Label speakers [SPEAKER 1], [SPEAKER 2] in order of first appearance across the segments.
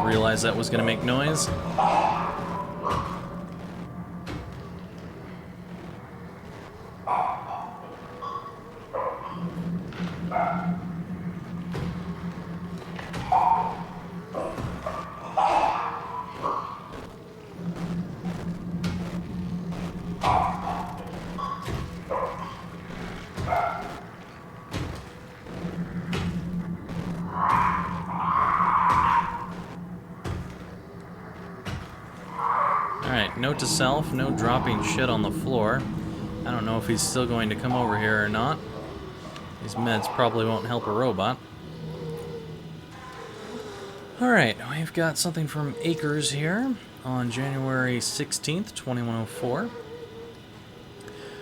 [SPEAKER 1] have realized that was going to make noise. Alright, note to self, no dropping shit on the floor. I don't know if he's still going to come over here or not. These meds probably won't help a robot. Alright, we've got something from Akers here on January 16th, 2104.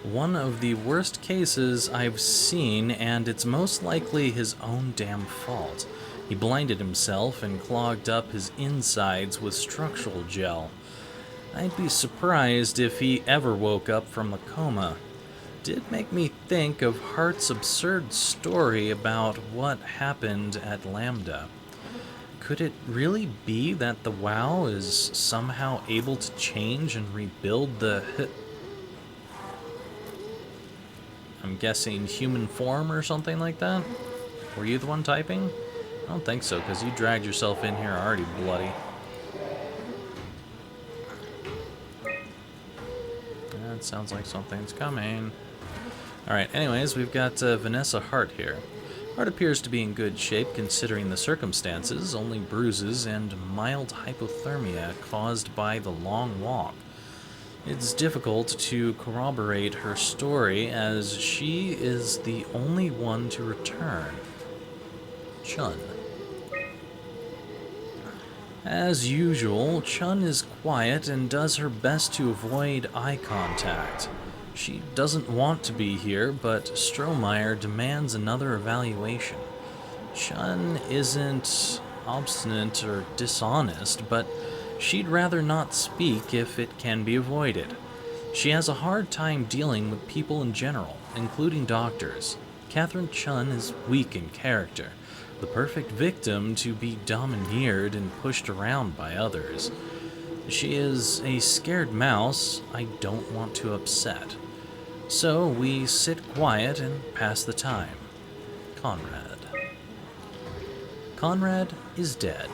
[SPEAKER 1] One of the worst cases I've seen, and it's most likely his own damn fault. He blinded himself and clogged up his insides with structural gel. I'd be surprised if he ever woke up from a coma. Did make me think of Hart's absurd story about what happened at Lambda. Could it really be that the WoW is somehow able to change and rebuild the I'm guessing human form or something like that? Were you the one typing? I don't think so, because you dragged yourself in here already bloody. That sounds like something's coming. Alright, anyways, we've got Vanessa Hart here. Hart appears to be in good shape considering the circumstances, only bruises and mild hypothermia caused by the long walk. It's difficult to corroborate her story as she is the only one to return. Chun. As usual, Chun is quiet and does her best to avoid eye contact. She doesn't want to be here, but Strohmeyer demands another evaluation. Chun isn't obstinate or dishonest, but she'd rather not speak if it can be avoided. She has a hard time dealing with people in general, including doctors. Catherine Chun is weak in character, the perfect victim to be domineered and pushed around by others. She is a scared mouse I don't want to upset. So we sit quiet and pass the time. Conrad. Conrad is dead.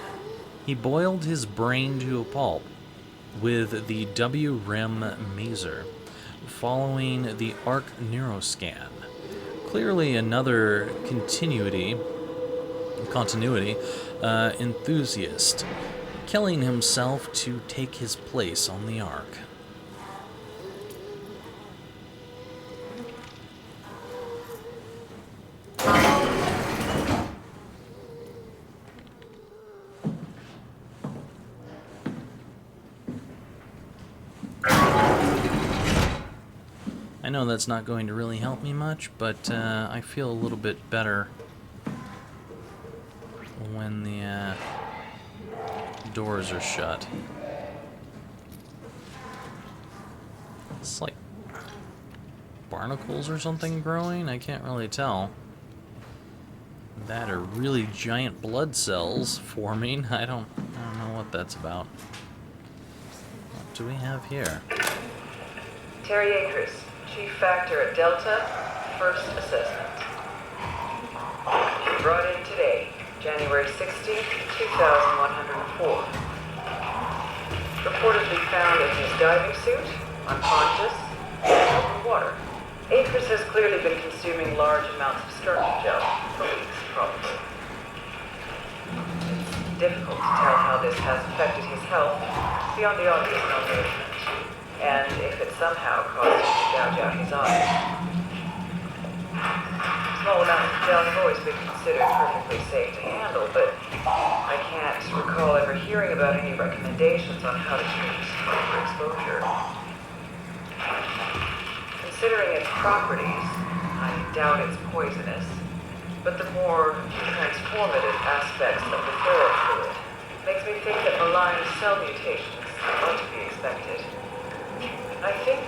[SPEAKER 1] He boiled his brain to a pulp with the W-REM maser, following the ARC neuroscan. Clearly another continuity enthusiast, killing himself to take his place on the ARC. I know that's not going to really help me much, but I feel a little bit better when the doors are shut. It's like barnacles or something growing? I can't really tell. That are really giant blood cells forming. I don't know what that's about. What do we have here?
[SPEAKER 2] Terry Akers, Chief Factor at Delta, First Assessment. Brought in today, January 16th, 2104. Reportedly found in his diving suit, unconscious, in open water. Akers has clearly been consuming large amounts of structure gel for weeks, probably. It's difficult to tell how this has affected his health beyond the obvious malnourishment, and if it somehow caused him to gouge out his eyes. Small amounts of gel have always been considered perfectly safe to handle, but I can't recall ever hearing about any recommendations on how to treat overexposure. Considering its properties, I doubt it's poisonous, but the more transformative aspects of the feral fluid makes me think that malign cell mutations are to be expected. I think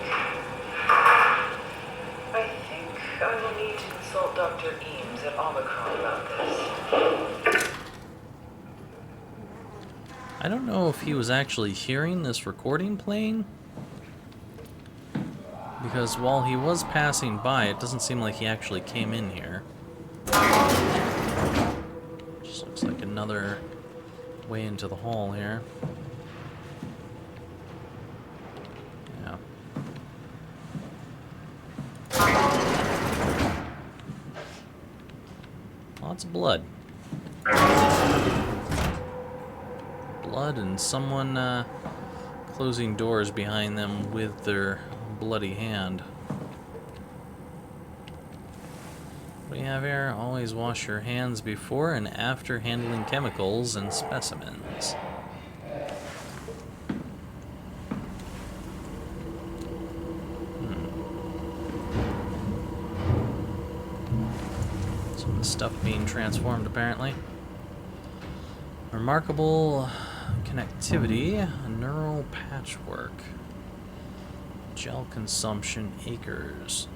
[SPEAKER 2] I will need to consult Dr. Eames at Omicron about this.
[SPEAKER 1] I don't know if he was actually hearing this recording playing, because while he was passing by, it doesn't seem like he actually came in here. Just looks like another way into the hall here. Yeah. Lots of blood. Blood and someone closing doors behind them with their bloody hand. What do you have here? Always wash your hands before and after handling chemicals and specimens. Some of the stuff being transformed, apparently. Remarkable connectivity, neural patchwork, gel consumption acres.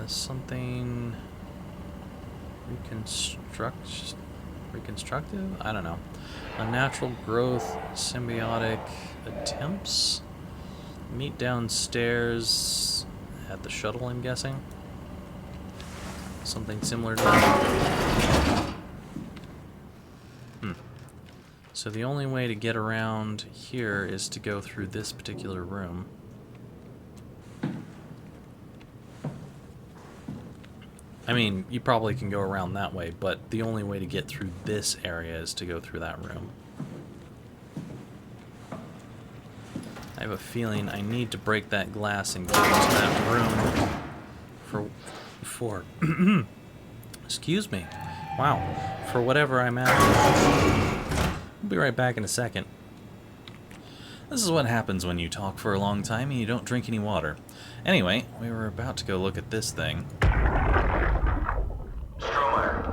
[SPEAKER 1] Something reconstructive? I don't know. Unnatural growth, symbiotic attempts. Meet downstairs at the shuttle, I'm guessing. Something similar to that. So the only way to get around here is to go through this particular room. I mean, you probably can go around that way, but the only way to get through this area is to go through that room. I have a feeling I need to break that glass and get into that room for excuse me. Wow. For whatever I'm after. I'll be right back in a second. This is what happens when you talk for a long time and you don't drink any water. Anyway, we were about to go look at this thing.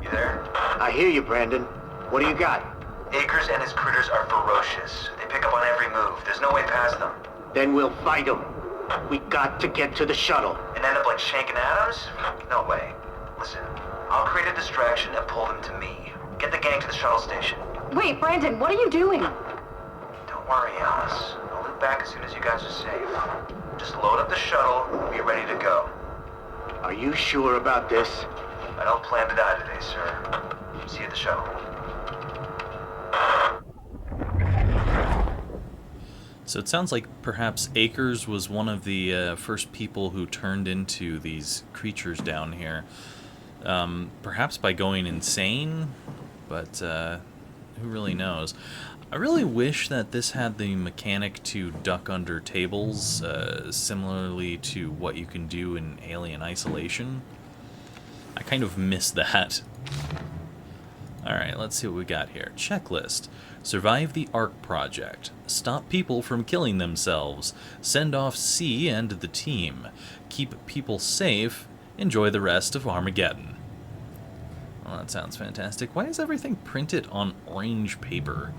[SPEAKER 3] You there?
[SPEAKER 4] I hear you, Brandon. What do you got?
[SPEAKER 3] Akers and his critters are ferocious. They pick up on every move. There's no way past them.
[SPEAKER 4] Then we'll fight them. We got to get to the shuttle.
[SPEAKER 3] And end up like Shank and Adams? No way. Listen, I'll create a distraction and pull them to me. Get the gang to the shuttle station.
[SPEAKER 5] Wait, Brandon, what are you doing?
[SPEAKER 3] Don't worry, Alice. I'll loop back as soon as you guys are safe. Just load up the shuttle and be ready to go.
[SPEAKER 4] Are you sure about this?
[SPEAKER 3] I don't plan to die today, sir. See you at the shuttle.
[SPEAKER 1] So it sounds like perhaps Akers was one of the first people who turned into these creatures down here. Perhaps by going insane, but who really knows? I really wish that this had the mechanic to duck under tables, similarly to what you can do in Alien Isolation. I kind of miss that. Alright, let's see what we got here. Checklist. Survive the Ark Project. Stop people from killing themselves. Send off C and the team. Keep people safe. Enjoy the rest of Armageddon. Well, that sounds fantastic. Why is everything printed on orange paper?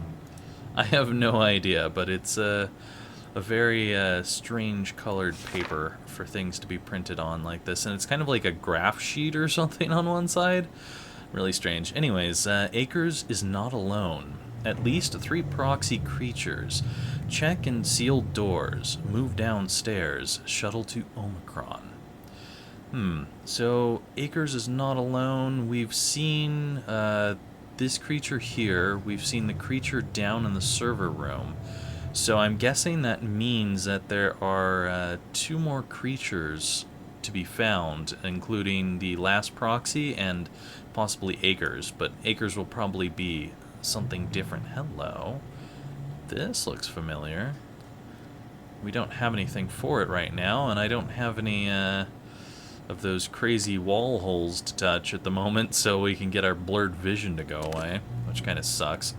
[SPEAKER 1] I have no idea, but it's a very strange colored paper for things to be printed on like this, and it's kind of like a graph sheet or something on one side. Really strange. Anyways, Akers is not alone. At least 3 proxy creatures. Check and sealed doors. Move downstairs. Shuttle to Omicron. So Akers is not alone. We've seen this creature here. We've seen the creature down in the server room. So I'm guessing that means that there are 2 more creatures to be found, including the last proxy and possibly Akers. But Akers will probably be something different. Hello. This looks familiar. We don't have anything for it right now, and I don't have any of those crazy wall holes to touch at the moment, so we can get our blurred vision to go away, which kind of sucks.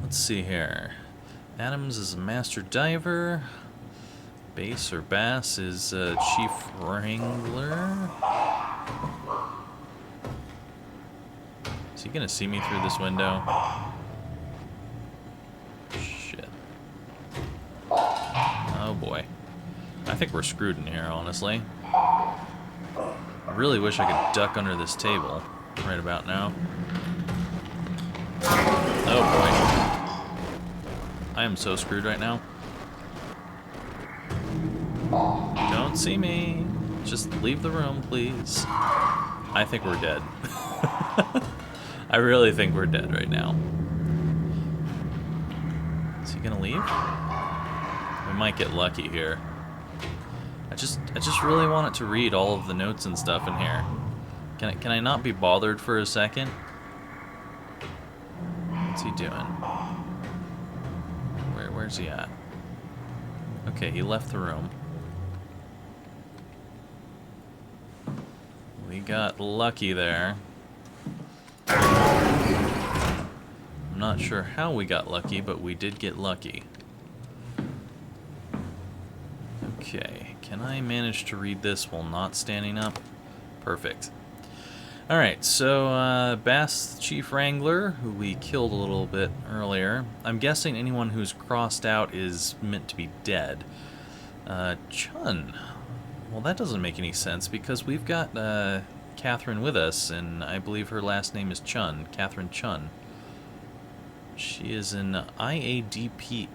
[SPEAKER 1] Let's see here. Adams is a master diver. Bass or Bass is chief wrangler. Is he gonna see me through this window? Shit. Oh boy. I think we're screwed in here, honestly. I really wish I could duck under this table right about now. Oh boy. I am so screwed right now. Don't see me. Just leave the room, please. I think we're dead. I really think we're dead right now. Is he gonna leave? We might get lucky here. I just really wanted to read all of the notes and stuff in here. Can I not be bothered for a second? What's he doing? Where's he at? Okay, he left the room. We got lucky there. I'm not sure how we got lucky, but we did get lucky. Okay, can I manage to read this while not standing up? Perfect. Alright, so Bass Chief Wrangler, who we killed a little bit earlier. I'm guessing anyone who's crossed out is meant to be dead. Chun. Well, that doesn't make any sense because we've got Catherine with us, and I believe her last name is Chun, Catherine Chun. She is an IADPSCU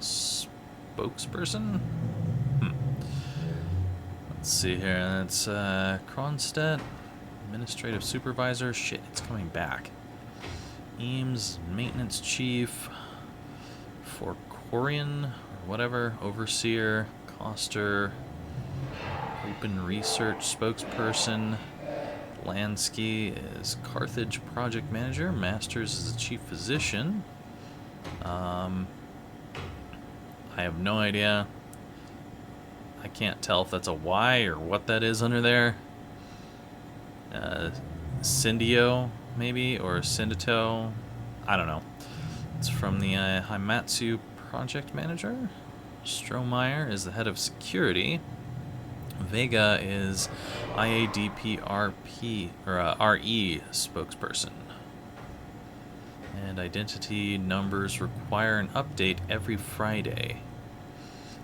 [SPEAKER 1] spokesperson? Let's see here, that's Kronstedt, Administrative Supervisor. Shit, it's coming back. Eames, Maintenance Chief, Forkorian, or whatever, Overseer, Coster, Open Research Spokesperson. Lansky is Carthage Project Manager. Masters is the Chief Physician. I have no idea. I can't tell if that's a Y or what that is under there. Syndio, maybe, or Syndito. I don't know. It's from the Haimatsu Project Manager. Strohmeyer is the head of security. Vega is IADPRP or RE spokesperson. And identity numbers require an update every Friday.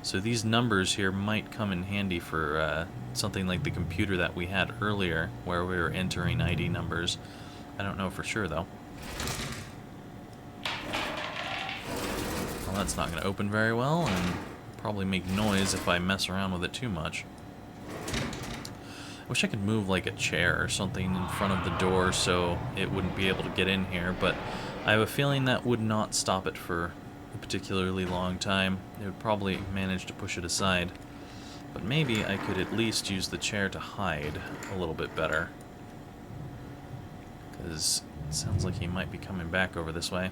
[SPEAKER 1] So these numbers here might come in handy for something like the computer that we had earlier, where we were entering ID numbers. I don't know for sure though. Well, that's not going to open very well, and probably make noise if I mess around with it too much. I wish I could move like a chair or something in front of the door so it wouldn't be able to get in here, but I have a feeling that would not stop it for a particularly long time. It would probably manage to push it aside. But maybe I could at least use the chair to hide a little bit better. Because it sounds like he might be coming back over this way.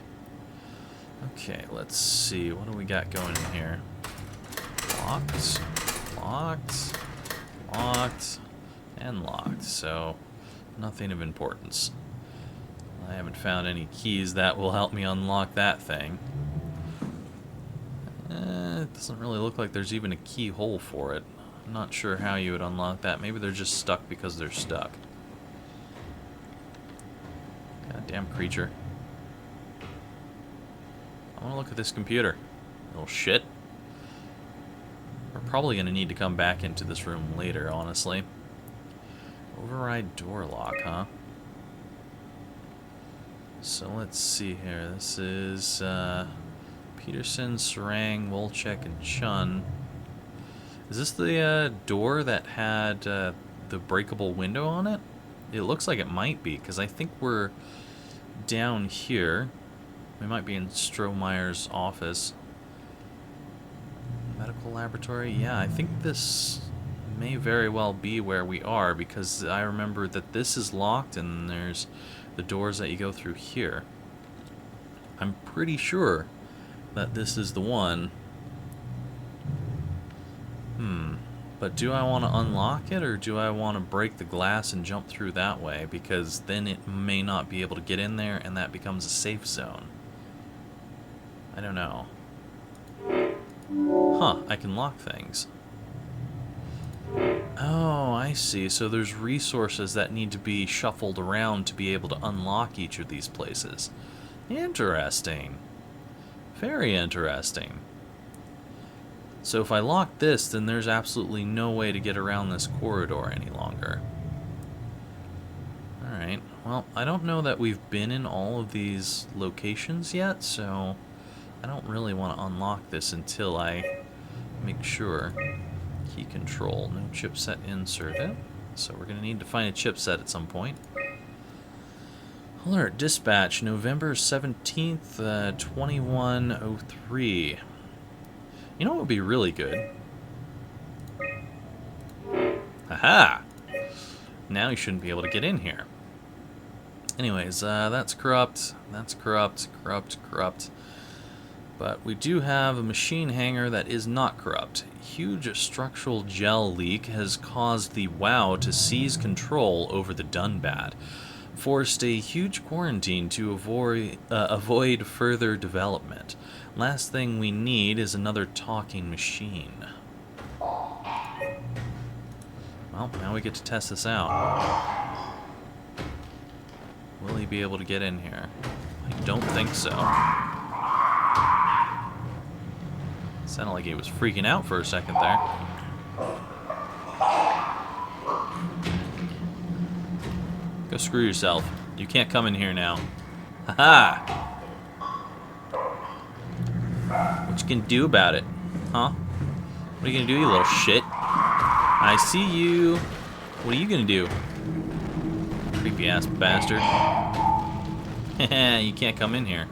[SPEAKER 1] Okay, let's see. What do we got going in here? Locked, locked, locked, and locked. So, nothing of importance. I haven't found any keys that will help me unlock that thing. It doesn't really look like there's even a keyhole for it. I'm not sure how you would unlock that. Maybe they're just stuck because they're stuck. Goddamn creature. I want to look at this computer. Little shit. We're probably going to need to come back into this room later, honestly. Override door lock, huh? So let's see here. This is Peterson, Sarang, Wolchek, and Chun. Is this the door that had the breakable window on it? It looks like it might be, because I think we're down here. We might be in Strohmeyer's office. Medical laboratory? Yeah, I think this may very well be where we are, because I remember that this is locked and there's the doors that you go through here. I'm pretty sure that this is the one. But do I want to unlock it, or do I want to break the glass and jump through that way? Because then it may not be able to get in there, and that becomes a safe zone. I don't know. Huh, I can lock things. Oh, I see. So there's resources that need to be shuffled around to be able to unlock each of these places. Interesting. Very interesting. So if I lock this, then there's absolutely no way to get around this corridor any longer. Alright, Well, I don't know that we've been in all of these locations yet, so I don't really want to unlock this until I make sure. Key control, no chipset inserted. So we're going to need to find a chipset at some point. Alert, dispatch, November 17th, 2103. You know what would be really good? Haha! Now you shouldn't be able to get in here. Anyways, that's corrupt. That's corrupt. Corrupt. But we do have a machine hangar that is not corrupt. Huge structural gel leak has caused the WoW to seize control over the Dunbat, forced a huge quarantine to avoid further development. Last thing we need is another talking machine. Well, now we get to test this out. Will he be able to get in here? I don't think so. Sounded like he was freaking out for a second there. Go screw yourself. You can't come in here now. Haha! What you can do about it? Huh? What are you gonna do, you little shit? I see you. What are you gonna do? Creepy ass bastard. You can't come in here.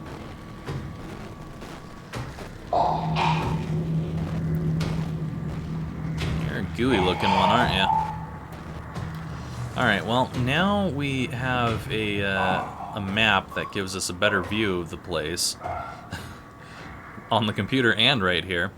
[SPEAKER 1] You're a gooey looking one, aren't you? Alright, well, now we have a map that gives us a better view of the place. On the computer and right here.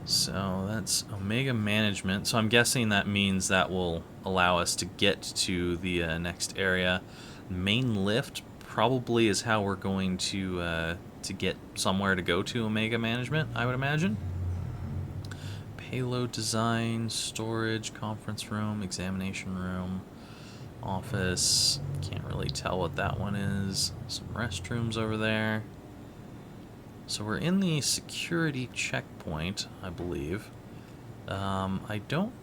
[SPEAKER 1] So that's Omega Management. So I'm guessing that means that will allow us to get to the next area. Main lift probably is how we're going to get somewhere to go to Omega Management, I would imagine. Payload design, storage, conference room, examination room, office. Can't really tell what that one is. Some restrooms over there. So we're in the security checkpoint, I believe. I don't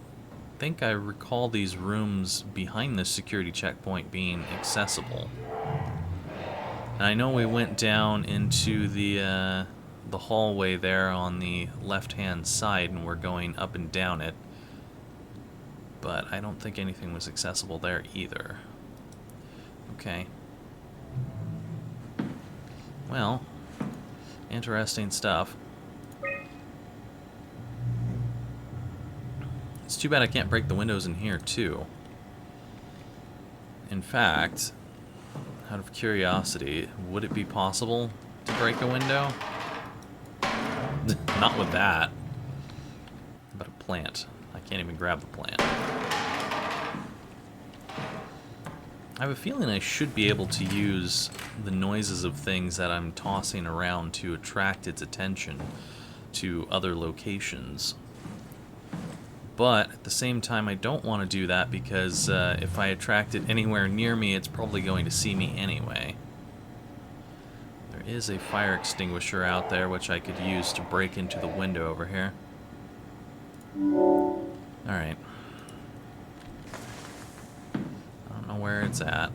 [SPEAKER 1] think I recall these rooms behind this security checkpoint being accessible. And I know we went down into the hallway there on the left-hand side, and we're going up and down it. But I don't think anything was accessible there either. Okay. Well, interesting stuff. It's too bad I can't break the windows in here, too. In fact, out of curiosity, would it be possible to break a window? Not with that. How about a plant? I can't even grab the plant. I have a feeling I should be able to use the noises of things that I'm tossing around to attract its attention to other locations. But at the same time, I don't want to do that because if I attract it anywhere near me, it's probably going to see me anyway. There is a fire extinguisher out there which I could use to break into the window over here. Alright. I don't know where it's at.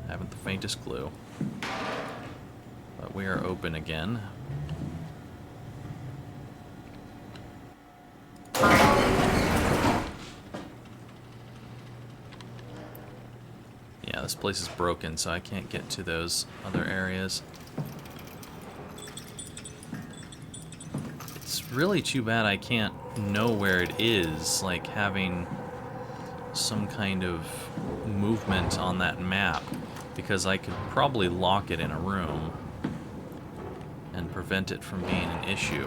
[SPEAKER 1] Haven't the faintest clue. But we are open again. Yeah, this place is broken, so I can't get to those other areas. It's really too bad I can't know where it is, like having some kind of movement on that map, because I could probably lock it in a room and prevent it from being an issue.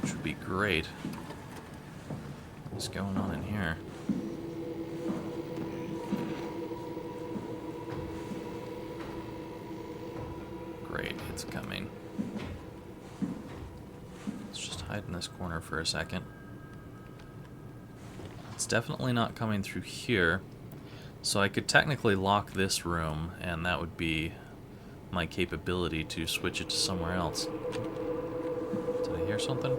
[SPEAKER 1] Which would be great. What's going on in here? Great, it's coming. Let's just hide in this corner for a second. It's definitely not coming through here. So I could technically lock this room, and that would be my capability to switch it to somewhere else. Did I hear something?